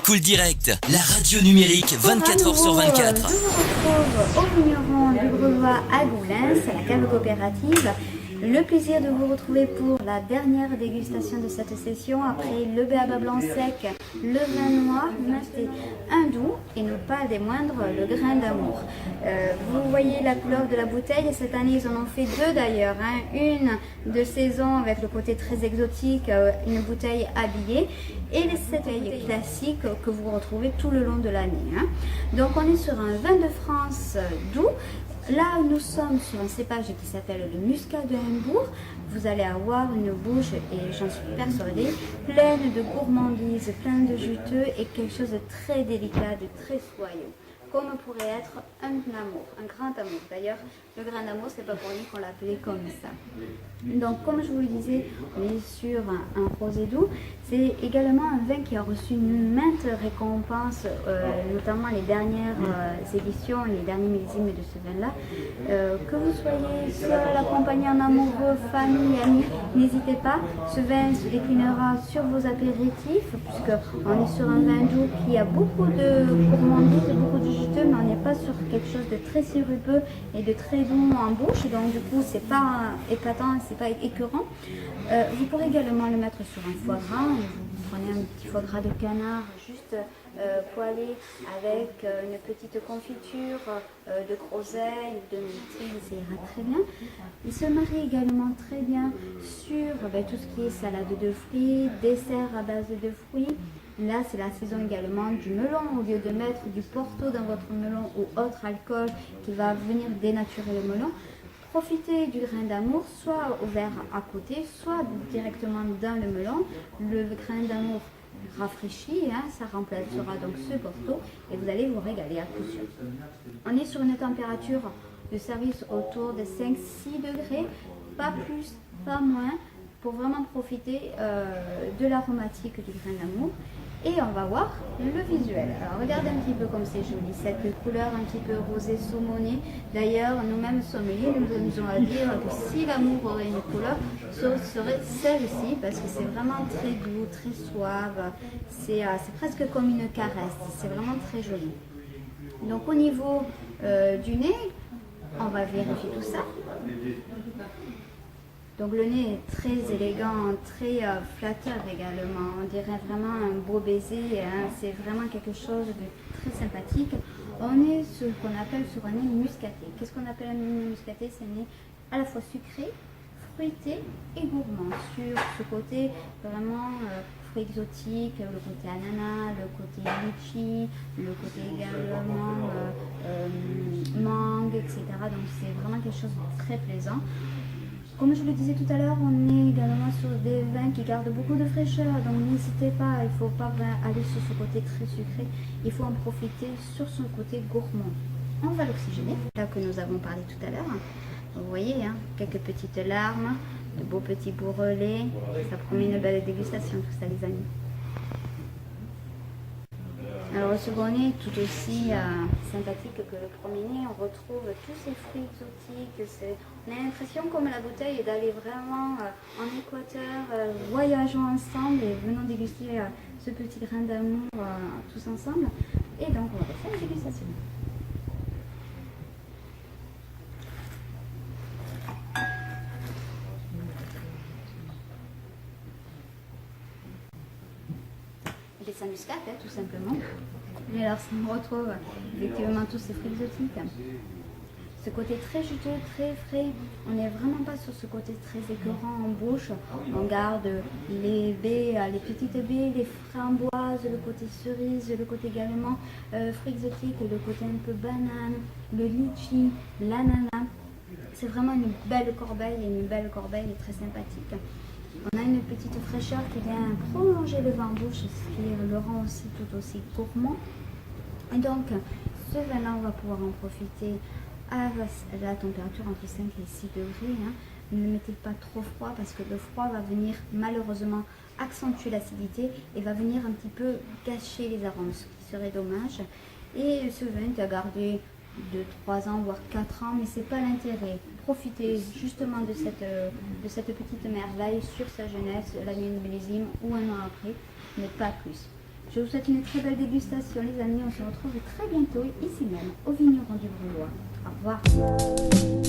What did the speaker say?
Cool Direct, la radio numérique 24h sur 24. Je vous retrouve au vigneron du Grellois à Goulins, c'est la cave coopérative. Le plaisir de vous retrouver pour la dernière dégustation de cette session après le béaba blanc sec, le vin noir, mais un doux et non pas des moindres, le grain d'amour. Vous voyez la couleur de la bouteille, cette année ils en ont fait deux d'ailleurs, hein. Une de saison avec le côté très exotique, une bouteille habillée, et les bouteilles classiques que vous retrouvez tout le long de l'année. Hein. Donc on est sur un vin de France doux. Là, nous sommes sur un cépage qui s'appelle le muscat de Hambourg. Vous allez avoir une bouche, et j'en suis persuadée, pleine de gourmandise, pleine de juteux et quelque chose de très délicat, de très soyeux. Comme pourrait être un amour, un grand amour. D'ailleurs, le grain d'amour, c'est pas pour lui qu'on l'appelait comme ça. Donc, comme je vous le disais, on est sur un rosé doux. C'est également un vin qui a reçu une maintes récompenses, notamment les dernières éditions, les derniers millésimes de ce vin-là. Que vous soyez seul, accompagné en amoureux, famille, amis, n'hésitez pas. Ce vin se déclinera sur vos apéritifs, puisqu'on est sur un vin doux qui a beaucoup de gourmandise, beaucoup de juteux, mais on n'est pas sur quelque chose de très sirupeux et de très doux en bouche. Donc du coup, c'est pas épatant, c'est pas écœurant. Vous pourrez également le mettre sur un foie gras. Vous prenez un petit foie gras de canard juste poêlé avec une petite confiture de groseille, de myrtille, ça ira très bien. Il se marie également très bien sur tout ce qui est salade de fruits, dessert à base de fruits. Là, c'est la saison également du melon. Au lieu de mettre du porto dans votre melon ou autre alcool qui va venir dénaturer le melon, profitez du grain d'amour, soit au verre à côté, soit directement dans le melon. Le grain d'amour rafraîchi, hein, ça remplacera donc ce porto et vous allez vous régaler à coup sûr. On est sur une température de service autour de 5-6 degrés, pas plus, pas moins, pour vraiment profiter de l'aromatique du grain d'amour. Et on va voir le visuel. Alors regardez un petit peu comme c'est joli, cette couleur un petit peu rosée saumonée. D'ailleurs, nous-mêmes sommeliers, nous amusons à dire que si l'amour aurait une couleur, ce serait celle-ci, parce que c'est vraiment très doux, très suave. C'est presque comme une caresse, c'est vraiment très joli. Donc au niveau du nez, on va vérifier tout ça. Donc le nez est très élégant, très flatteur également. On dirait vraiment un beau baiser, hein. C'est vraiment quelque chose de très sympathique. On est sur ce qu'on appelle sur un nez muscaté. Qu'est-ce qu'on appelle un nez muscaté? C'est un nez à la fois sucré, fruité et gourmand. Sur ce côté vraiment fruits exotiques, le côté ananas, le côté litchi, le côté également mangue, etc. Donc c'est vraiment quelque chose de très plaisant. Comme je le disais tout à l'heure, on est également sur des vins qui gardent beaucoup de fraîcheur, donc n'hésitez pas, il ne faut pas aller sur ce côté très sucré, il faut en profiter sur son côté gourmand. On va l'oxygéner, là que nous avons parlé tout à l'heure. Vous voyez, hein, quelques petites larmes, de beaux petits bourrelets, ça promet une belle dégustation tout ça les amis. Alors le second nez est tout aussi sympathique que le premier nez, on retrouve tous ces fruits exotiques, on a l'impression comme la bouteille d'aller vraiment en Équateur, voyageons ensemble et venons déguster ce petit grain d'amour tous ensemble. Et donc on va faire une dégustation. Des saint muscat, hein, tout simplement. Et alors, on retrouve effectivement tous ces fruits exotiques. Ce côté très juteux, très frais. On n'est vraiment pas sur ce côté très écœurant en bouche. On garde les baies, les petites baies, les framboises, le côté cerise, le côté également fruits exotiques, le côté un peu banane, le litchi, l'ananas. C'est vraiment une belle corbeille très sympathique. On a une petite fraîcheur qui vient prolonger le vin en bouche, ce qui le rend aussi tout aussi gourmand. Et donc, ce vin-là, on va pouvoir en profiter à la température entre 5 et 6 degrés. Hein. Ne le mettez pas trop froid parce que le froid va venir malheureusement accentuer l'acidité et va venir un petit peu gâcher les arômes, ce qui serait dommage. Et ce vin est à garder de 3 ans, voire 4 ans, mais c'est pas l'intérêt. Profitez justement de cette petite merveille sur sa jeunesse, l'année de millésime ou un an après, mais pas plus. Je vous souhaite une très belle dégustation les amis, on se retrouve très bientôt ici même au vigneron du Brulois. Au revoir.